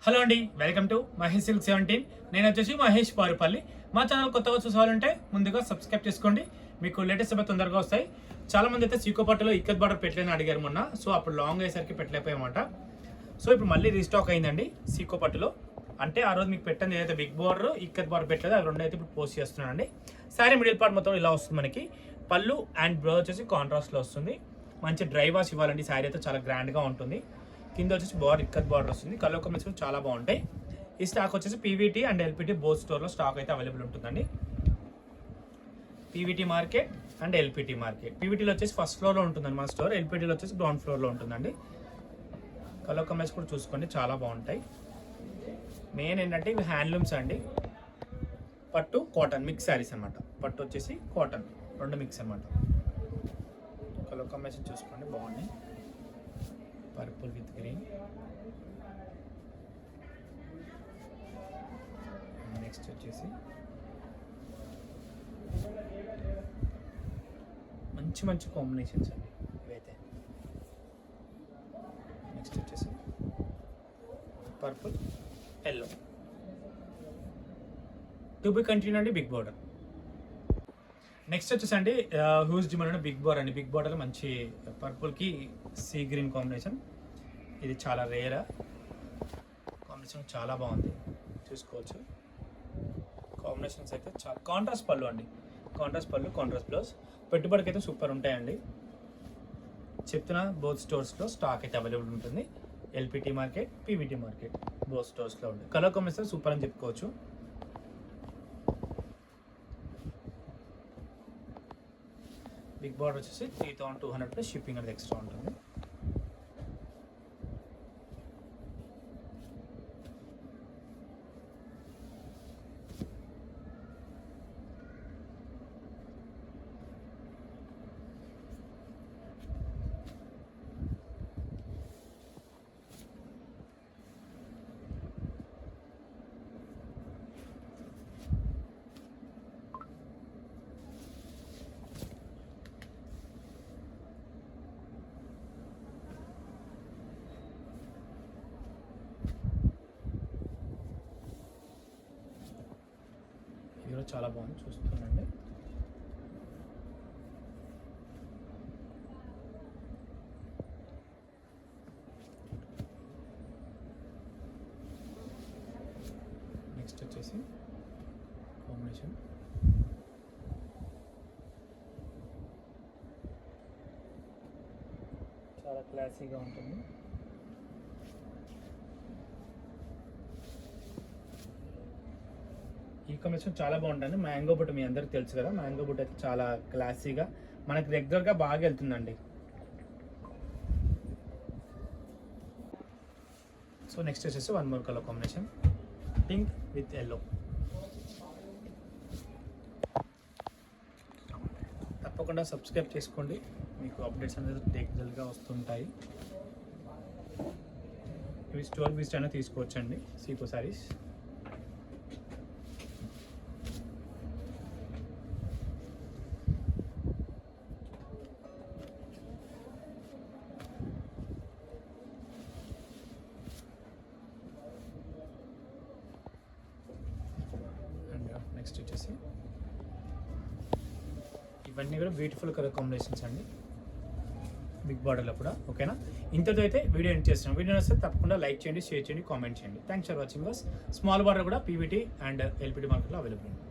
Hello అండి, welcome to Mahesh silk 17. నేను వచ్చేసి మహేష్ పారుపల్లి. మా ఛానల్ కొత్తగా చూసేవాళ్ళంటే ముందుగా సబ్స్క్రైబ్ చేసుకోండి, మీకు లేటెస్ట్ అప్డేట్స్ తొందరగా వస్తాయి. చాలా మంది అయితే సీకో పట్టులో ఇక్కత్ బార్డర్ పెట్టలేని అడిగారు మొన్న. సో అప్పుడు లాంగ్ అయ్యేసరికి పెట్టలేకపోయామాట. సో ఇప్పుడు మళ్ళీ రీస్టాక్ అయిందండి సీకో పట్టులో. అంటే ఆ రోజు మీకు పెట్టింది ఏదైతే బిగ్ బార్డర్ ఇక్కత్ బార్డర్ పెట్టలేదు, అవి రెండు అయితే ఇప్పుడు పోస్ట్ చేస్తున్నానండి. శారీ మిడిల్ పార్ట్ మొత్తం ఇలా వస్తుంది మనకి. పళ్ళు అండ్ బ్లౌజ్ వచ్చేసి కాంట్రాస్ట్లో వస్తుంది. మంచి డ్రై వాష్ ఇవ్వాలండి. శారీ అయితే చాలా గ్రాండ్గా ఉంటుంది. కింద వచ్చేసి బార్డర్ ఇక్కత్ బార్డర్ వస్తుంది. కలర్ కాంబినేషన్ చాలా బాగుంటాయి. ఈ స్టాక్ వచ్చేసి పీవీటీ అండ్ ఎల్పిటీ బోత్ స్టోర్లో స్టాక్ అయితే అవైలబుల్ ఉంటుందండి. PVT market and LPT market. పీవీటీలో వచ్చేసి ఫస్ట్ ఫ్లోర్లో ఉంటుందండి మన స్టోర్. ఎల్పిటీలో వచ్చేసి గ్రౌండ్ ఫ్లోర్లో ఉంటుందండి. కలర్ కాంబినేషన్ కూడా చూసుకోండి, చాలా బాగుంటాయి. మెయిన్ ఏంటంటే ఇవి హ్యాండ్లూమ్స్ అండి. పట్టు కాటన్ మిక్స్ శారీస్ అనమాట. పట్టు వచ్చేసి కాటన్ రెండు మిక్స్ అనమాట. కలర్ కాంబినేషన్ చూసుకోండి, బాగున్నాయి. Purple with green. నెక్స్ట్ వచ్చేసి మంచి మంచి కాంబినేషన్స్ అండి ఇవైతే. నెక్స్ట్ వచ్చేసి purple yellow. To be continue అండి బిగ్ బార్డర్. నెక్స్ట్ వచ్చేసి అండి హ్యూజ్ డిమాండ్ బిగ్ బార్డర్ అండి. బిగ్ బార్డర్లో మంచి పర్పుల్కి సీ గ్రీన్ కాంబినేషన్. ఇది చాలా రేర్ కాంబినేషన్, చాలా బాగుంది, చూసుకోవచ్చు. కాంబినేషన్స్ అయితే చాలా కాంట్రాస్ట్ పళ్ళు అండి. కాంట్రాస్ట్ పళ్ళు, కాంట్రాస్ట్ బ్లౌజ్. పెట్టుబడికి అయితే సూపర్ ఉంటాయండి. చెప్తున్నా బోత్ స్టోర్స్లో స్టాక్ అయితే అవైలబుల్ ఉంటుంది. LPT market, PVT market both స్టోర్స్లో ఉంటుంది. కలర్ కాంబినేషన్ సూపర్ అని చెప్పుకోవచ్చు. బిగ్ బార్డర్ వచ్చేసి 3200 ప్లస్ షిప్పింగ్ అనేది ఎక్స్ట్రా ఉంటుంది. చాలా బాగుంది, చూస్తున్నాండి. నెక్స్ట్ వచ్చేసి కాంబినేషన్ చాలా క్లాసీగా ఉంటుంది. ఈ కాంబినేషన్ చాలా బాగుంటుంది. మ్యాంగో బుట్ట మీ అందరికి తెలుసు కదా. మ్యాంగో బుట్ట అయితే చాలా క్లాసీగా మనకి రెగ్యులర్గా బాగా వెళ్తుందండి. సో నెక్స్ట్ వచ్చేసి one more colour combination, pink with yellow. తప్పకుండా సబ్స్క్రైబ్ చేసుకోండి, మీకు అప్డేట్స్ అనేది రెగ్యులర్గా వస్తుంటాయి. ఇవి స్టోర్ విజిట్ అయినా తీసుకోవచ్చండి. సీకో సారీస్ నెక్స్ట్ వచ్చేసి ఇవన్నీ కూడా బ్యూటిఫుల్ కలర్ కాంబినేషన్స్ అండి బిగ్ బార్డర్లో కూడా. ఓకేనా, ఇంతతో అయితే వీడియో ఎండ్ చేస్తున్నాం. వీడియో వస్తే తప్పకుండా లైక్ చేయండి, షేర్ చేయండి, కామెంట్ చేయండి. Thanks for watching. Small border కూడా పీవీటీ అండ్ ఎల్పిటీ మార్కెట్లో అవైలబుల్ ఉంది.